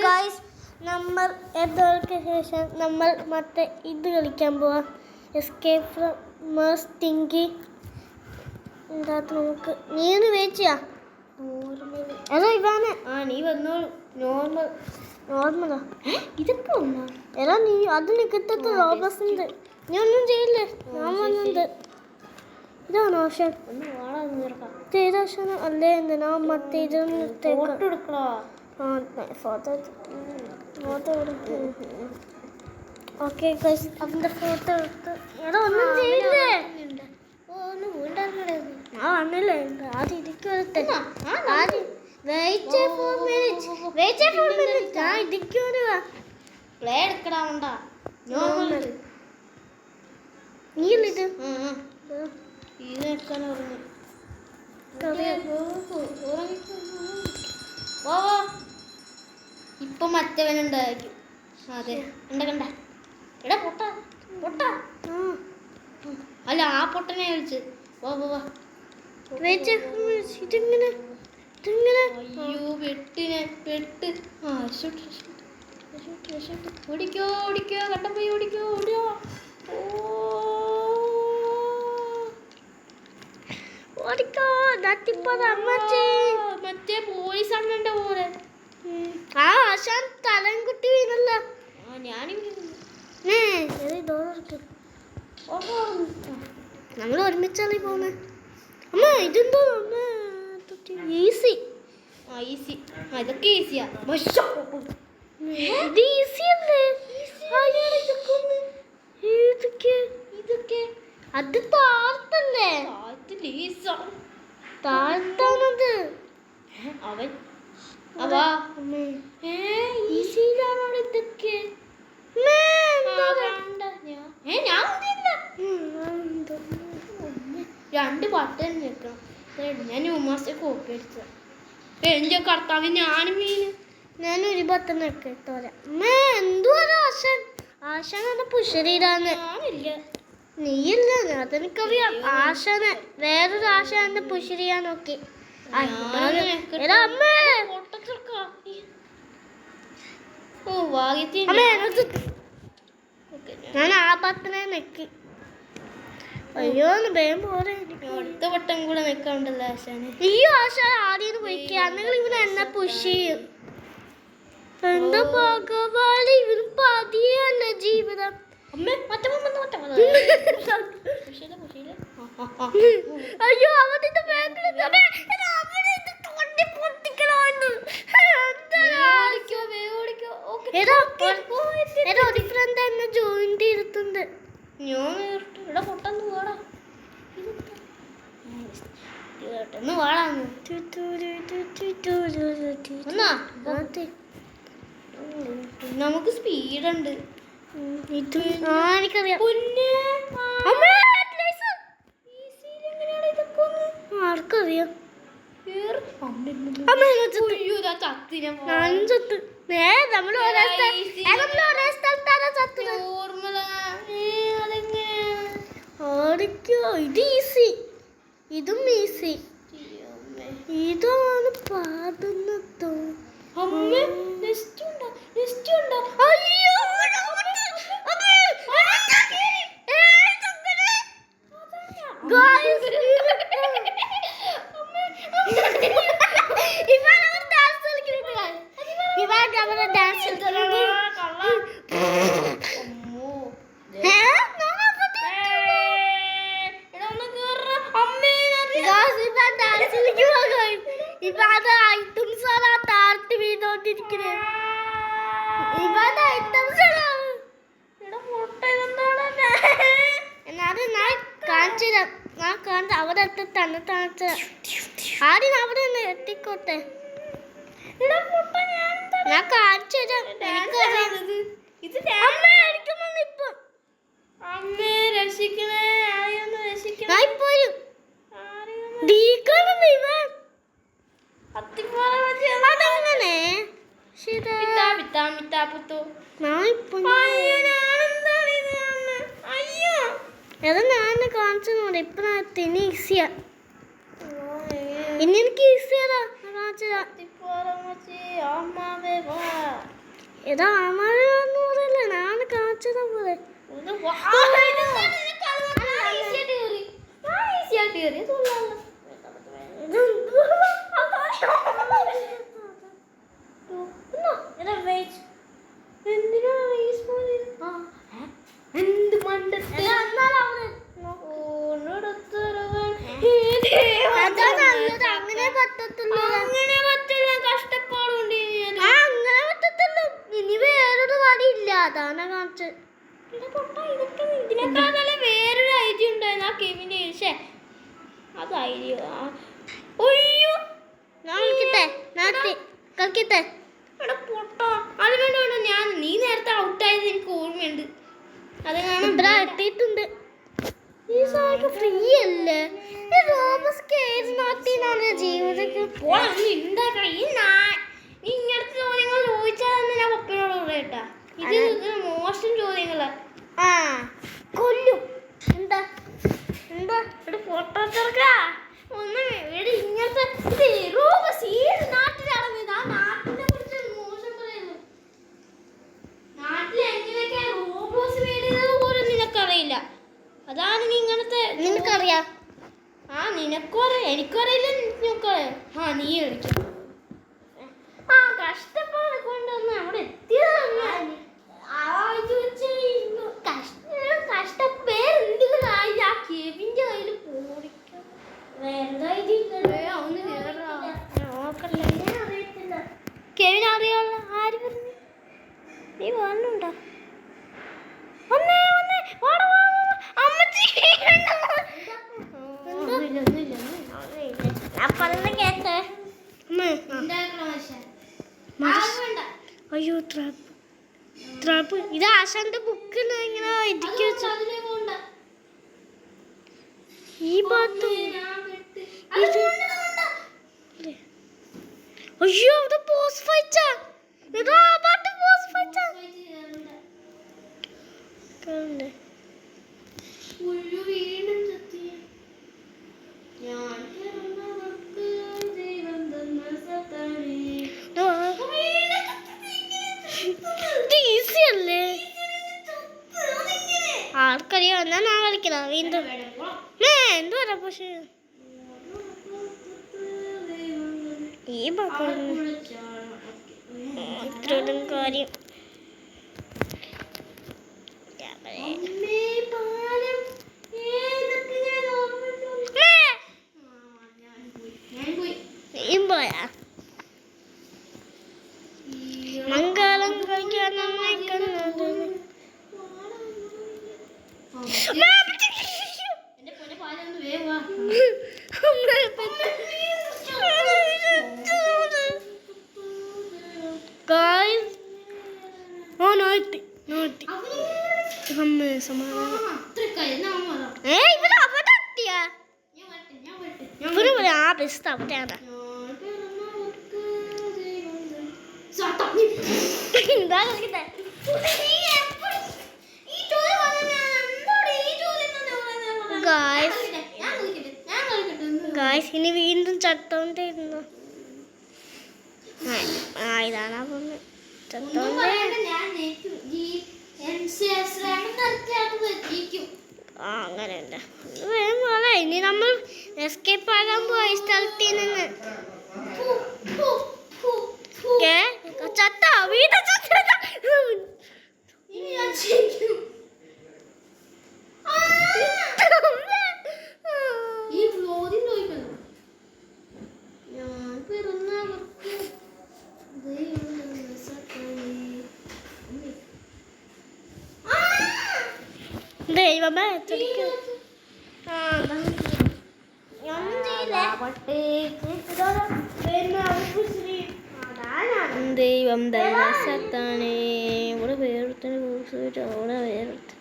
Guys, നമ്മൾ എന്തോർക്ക് ശേഷം നമ്മൾ മറ്റേ ഇത് കളിക്കാൻ പോവാം. എസ്കേപ്പ് ഫ്രം മാസ് തിങ്കി. ഇതിനകത്ത് നമുക്ക് നീ ഒന്ന് വെച്ചാ അതോ ഇവാനെ നീ വന്നോളൂ. നോർമലാ ഇതൊക്കെ വന്നോ എടാ. നീ അതിന് കിട്ടത്ത റോബസിന്റെ നീ ഒന്നും ചെയ്യില്ലേ. ഞാൻ വന്നത് ഇതാണ് ഓപ്ഷൻ. അല്ലേ ഞാൻ മറ്റേ ഇതൊന്നും ഓക്കെ അതിന്റെ ഫോട്ടോ എടുത്ത് എടാ ഒന്നും ചെയ്യില്ലേ. ആ വന്നില്ലേ ആദ്യം ഇരിക്കത്തെ ആദ്യം വെയിറ്റ് ഫോർ മിനിറ്റ് ഞാൻ ഇരിക്കുവാ. പ്ലേ എടുക്കടാ നീയല്ലേ ഇത് ഇത് എടുക്കാൻ പറഞ്ഞു. ഇപ്പൊ മറ്റവനുണ്ടായിരിക്കും. അതെ കണ്ട എടാ പൊട്ട അല്ല ആ പൊട്ടനെ വിളിച്ച് അയ്യോ പെട്ട് ഓടിക്കോ കട്ടൻ പോയി ഓടിക്കോ മറ്റേ പോലീസ് അണ്ണന്റെ പോലെ ആശാൻ തലം കുട്ടി വീണല്ലോ. നമ്മൾ ഒരുമിച്ചാണ് പോകുന്നത്. അമ്മ ഇതെന്തോ ഈസി. ഇതൊക്കെ ഈസിയാ. ഇത് ഈസി അല്ലേ. ഇതൊക്കെ അത് താഴ്ത്തല്ലേ. താഴ്ത്താണത് അവൻ ഈസിയിലാണോ ഇതൊക്കെ. രണ്ട് ബട്ടൺ നിൽക്കണം. ഞാൻ ഉമാസെ കോപ്പി അടിച്ച എന്റെ കർത്താവ് ഞാനൊരു ബട്ടൺ എടുത്തോരാ. എന്തുവാ ആശാന പുഷരീരാന്ന് നീയില്ല. അതെനിക്കറിയാം. ആശാന് വേറൊരു ആശാന്റെ പുഷരിയാ നോക്കി. ഞാൻ ആ ബട്ടനെ നെക്കി. അയ്യോ വേഗം പോരെ. അടുത്ത വട്ടം കൂടെ നിൽക്കാണ്ടല്ലോ ആശാന്. ഈ ആശാൻ ആദ്യം പോയിക്കുക. നിങ്ങൾ ഇവന് എന്നെ പുഷ് ചെയ്യും. എന്താ ഭഗവാന് ഇവന് പതിയല്ല ജീവിതം. അയ്യോ അവന്റെ ഒരു ഫ്രണ്ട് എന്നെ ജോയിൻ ചെയ്തിട്ടുണ്ട്. നമുക്ക് സ്പീഡുണ്ട്. എനിക്കറിയാം. ആർക്കറിയാം. ഇത് ഈസി. ഇതും ഈസി. ഇതാണ് പാടുന്നതോ. അവിടെ തന്നെ താഴ്ച ആദ്യം അവിടെ നിന്ന് എത്തിക്കോട്ടെ. ഞാൻ കാണിച്ചു തരാം. ഞാൻ കാണിച്ചു ഇപ്പൊ ഈസിയാ. ഇനി എനിക്ക് ഈസിയാ കാണിച്ചു. ഇതാ അമലെന്ന് പറയല്ലേ ഞാൻ കാണിച്ചതാ പോലെ എന്ത് മണ്ടത്തെ അങ്ങനെ പറ്റത്തില്ല കഷ്ടപ്പാടുണ്ട് അങ്ങനെ പറ്റത്തില്ല ഇനി വേറൊരു വഴിയില്ല അതാണ് കാണിച്ചത് ഇതിനേക്കാൾ നല്ല വേറൊരു ഐഡിയ ഉണ്ടായിരുന്നു ആ കെവിന്റെ പക്ഷേ അത് ഐഡിയ ഒയ്യോ ഞാൻ കളിക്കട്ടെ എടാ പൊട്ടാ അത് വേണ്ട വേണ്ട ഞാൻ നീ നേരത്തെ ഔട്ടായത് എനിക്ക് ഓർമ്മയുണ്ട് അത് ഇവിടെ എത്തിയിട്ടുണ്ട് ഈ സാധനം ഫ്രീ അല്ലേ ഈ റോബസ് കേസ് നാട്ടിനാണ് ജീവിതത്തിൽ ഉണ്ടാക്കണം നീ ഇങ്ങനത്തെ ചോദ്യങ്ങൾ ചോദിച്ചാൽ തന്നെ ഞാൻ പപ്പയോട് കേട്ടാ ഇത് മോശം ചോദ്യങ്ങളാ ആ കൊല്ലും എന്താ എന്താ ഇവിടെ ഫോട്ടോ ചെറുക്കാ ഒന്നും ഇവിടെ ഇങ്ങനത്തെ ഇത് റോബസ് ഏത് നാട്ടിലാണെന്ന് ആ നാട്ടിനെ കുറിച്ച് മോശം പറയുന്നു നാട്ടിൽ എങ്ങനെയൊക്കെ റോബോസ് വേടിയത് പോലും നിനക്കറിയില്ല അതാണ് നീ ഇങ്ങനത്തെ നിനക്കറിയാം ആ നിനക്കും അറിയാം എനിക്കും അറിയില്ല നിനക്കറിയാം ആ നീ കളിക്കും ആ കഷ്ടപ്പാട് കൊണ്ടുവന്ന് അവിടെ എത്തിയതാണ് വേറെന്തെങ്കിലും ആ കെവിന്റെ കയ്യിൽ പോടിക്കാം കെവിൻ അറിയാനുള്ള ആര് പറഞ്ഞു നീ വന്നുണ്ടോ വന്നേ വന്നേ വാടാ അമ്മച്ചി ഞാൻ പറഞ്ഞ കേട്ടെ അയ്യോ ട്രാപ്പ് ഇത് ആശാന്റെ ബുക്കിൽ ഇങ്ങനെ ഇടുക്കി വെച്ച ഈ ഭാഗത്ത് അയ്യോ ഇത് പോസ്റ്റ് ഫൈറ്റാ ഇത് ആ ഭാഗത്ത് പോസ്റ്റ് ഫൈറ്റാ കണ്ടേ ആർക്കറിയാം എന്നാ ഞാൻ കളിക്കണം വീണ്ടും എന്ത് പറയാ പക്ഷേ ഈ ഇത്രയും കാര്യം പോയാ മംഗളം കളിക്കാൻ നമ്മെ കണ്ടത് ഇനി വീണ്ടും ചത്തോണ്ടിരുന്നു ഇതാണ് ചത്തോണ്ട് അങ്ങനെയല്ല ഇനി നമ്മൾ എസ്കേപ്പ് ആകാൻ പോയി സ്ഥലത്തിൽ നിന്ന് ചത്ത വീണ്ടും ദൈവമേ ദൈവം ദൈവസത്താണേ ഇവിടെ വേറൊരുത്തനെ അവിടെ വേറൊരുത്ത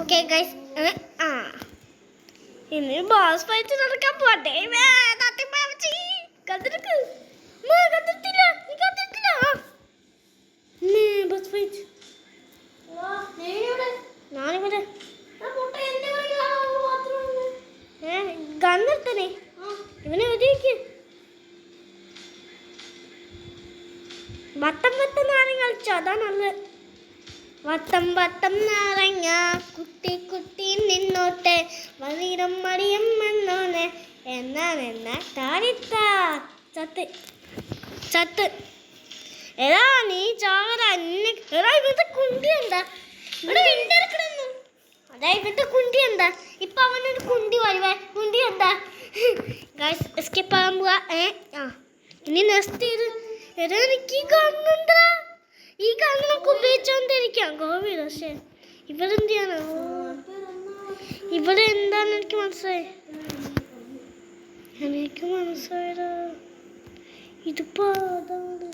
ഓക്കെ ഗൈസ് ഇനി ബോസ് ഫൈറ്റ് നടക്കാൻ പോട്ടെ ബോസ് ഫൈറ്റ് ഞാനിവിടെ ഗണ്ണെടുത്തനെ ഇവനെ വെടിവെക്ക് വട്ടം വട്ടം നാരങ്ങ കളിച്ചോ അതാ നല്ലത്. വട്ടം വട്ടം നാരങ്ങ കുട്ടി കുട്ടി നിന്നോട്ടെ മറിയം മറിയം എന്നോനെ എന്നാ താരിത്ത ചത്ത് ചത്ത്. എടാ നീ ചാകര എന്നെ. എടാ ഇവിടുത്തെ കുണ്ടി എന്താ ഇവിടെ വെണ്ടെടുക്കണമെന്നു. അതാ ഇവിടുത്തെ കുണ്ടി എന്താ. ഇപ്പൊ അവനൊരു കുണ്ടി വരുവേ. കുണ്ടി എന്താ ഗൈസ് എസ്കേപ്പ് ആകാൻ പോവാ. ഇനി നെക്സ്റ്റ് ചെയ്ത് എടാ എനിക്ക് ഈ കണ്ണെന്താ. ഈ കണ്ണൊക്കെ ഉപയോഗിച്ചോണ്ടിരിക്കാം കോവിഡ്. പക്ഷേ ഇവിടെ എന്ത് ചെയ്യാനോ ഇവിടെ എന്താന്ന് എനിക്ക് മനസ്സിലായി. എനിക്ക് മനസ്സിലായതാ ഇതിപ്പോ അതാണ്.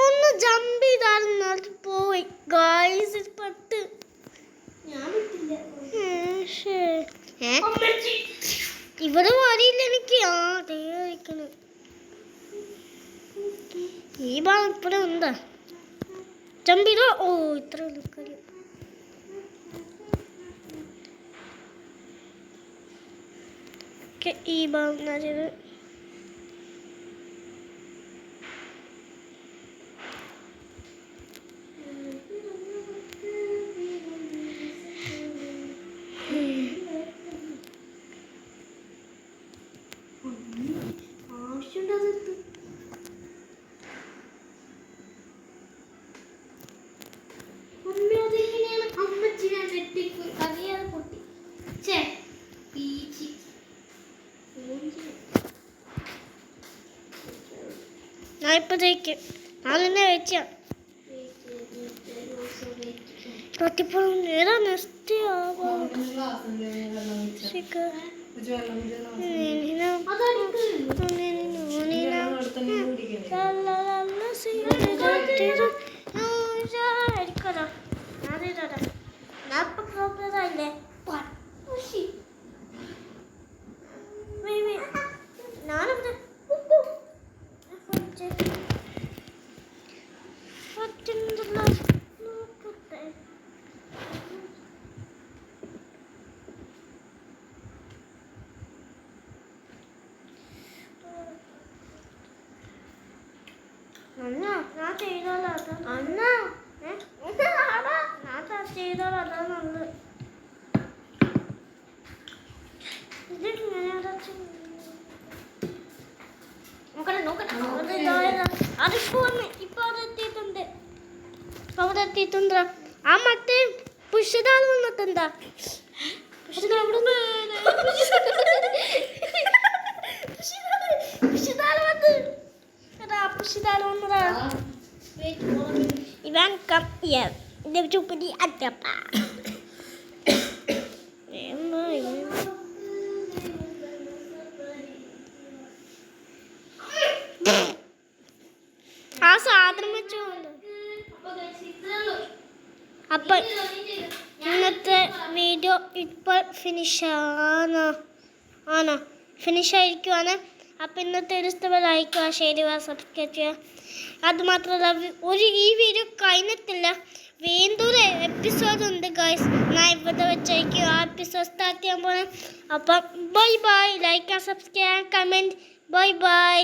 ഒന്ന് ജമ്പ് ചെയ്തായിരുന്നു അത് പോയി ഗായ്സ്. പത്ത് ഇവിടെ വരിയില്ല എനിക്ക്. കഴിക്കണം ഈ ഭാഗം ഇപ്പഴേ എന്താ ജമ്പ് ചെയ്തോ. ഓ ഇത്ര കാര്യം. ഈ ഭാഗം ചെയ്ത് ഞാൻ ഇപ്പൊ ജയിക്കും. നാളെ വെച്ചാ ഏതാ നെക്സ്റ്റ് ഞാനിവിടെ എത്തിയിട്ടുണ്ട്. ആ മറ്റേ പുഷിതാൽ വന്നിട്ടെന്താ ഇവൻ ചുപ്പി അറ്റപ്പ ആ സാധനം വെച്ചോണ്ട്. അപ്പം ഇന്നത്തെ വീഡിയോ ഇപ്പോൾ ഫിനിഷായിരിക്കുവാണ്. അപ്പം ഇന്നത്തെ ഒരു ഇഷ്ടം ലൈക്ക് ഷെയർ ചെയ്യുക സബ്സ്ക്രൈബ് ചെയ്യുക. അതുമാത്രമല്ല ഈ വീഡിയോ കഴിഞ്ഞിട്ടില്ല. വീണ്ടും എപ്പിസോഡ് ഉണ്ട് ഗൈസ്. ഞാൻ ഇവിടെ വെച്ചായിരിക്കും ആ എപ്പിസോഡ് സ്റ്റാർട്ട് ചെയ്യാൻ പോകുന്നത്. അപ്പം bye bye. Like subscribe comment. Bye bye.